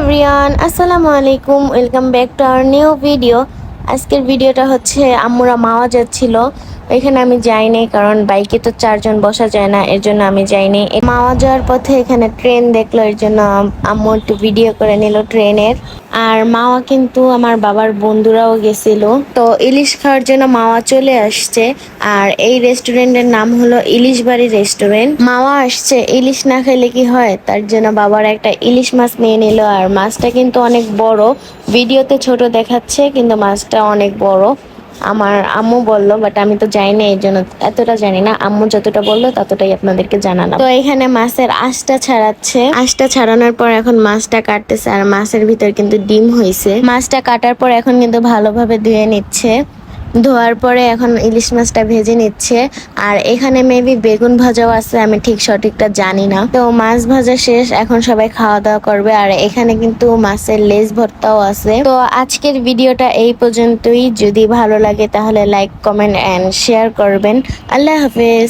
Everyone, আসসালামু আলাইকুম। Welcome back to our new video. আজকের ভিডিওটা হচ্ছে আম্মুরা মাওয়া যাচ্ছিল, এখানে আমি যাইনি কারণ বাইকে তো 4 জন বসা যায় না, এর জন্য আমি যাইনি। মাওয়া যাওয়ার পথে এখানে ট্রেন দেখলো, এর জন্য আম্মু একটু ভিডিও করে নিল ট্রেনের। আর মাওয়া কিন্তু আমার বাবার বন্ধুরাও গেছিল, তো ইলিশ খাওয়ার জন্য মাওয়া চলে আসছে। আর এই রেস্টুরেন্টের নাম হলো ইলিশ বাড়ি রেস্টুরেন্ট। মাওয়া আসছে, ইলিশ না খেলে কি হয়, তার জন্য বাবার একটা ইলিশ মাছ নিয়ে নিল। আর মাছটা কিন্তু অনেক বড়, ভিডিওতে ছোট দেখাচ্ছে কিন্তু মাছটা অনেক বড়। আমার আম্মু বললো, বাট আমি তো যাইনি, এই জন্য এতটা জানি না। আম্মু যতটা বললো ততটাই আপনাদেরকে জানালাম। তো এখানে মাছের আঁশটা ছাড়াচ্ছে, আঁশটা ছাড়ানোর পর এখন মাছটা কাটতেছে। আর মাছের ভিতর কিন্তু ডিম হয়েছে। মাছটা কাটার পর এখন কিন্তু ভালোভাবে ধুয়ে নিচ্ছে। ধোয়ার পরে এখন ইলিশ মাছটা ভেজে নিচ্ছে। আর এখানে মেবি বেগুন ভাজাও আছে, আমি ঠিক সঠিকটা জানি না। তো মাছ ভাজা শেষ, এখন সবাই খাওয়া দাওয়া করবে। আর এখানে কিন্তু মাছের লেজ ভর্তাও আছে। তো আজকের ভিডিওটা এই পর্যন্তই। যদি ভালো লাগে তাহলে লাইক, কমেন্ট এন্ড শেয়ার করবেন। আল্লাহ হাফেজ।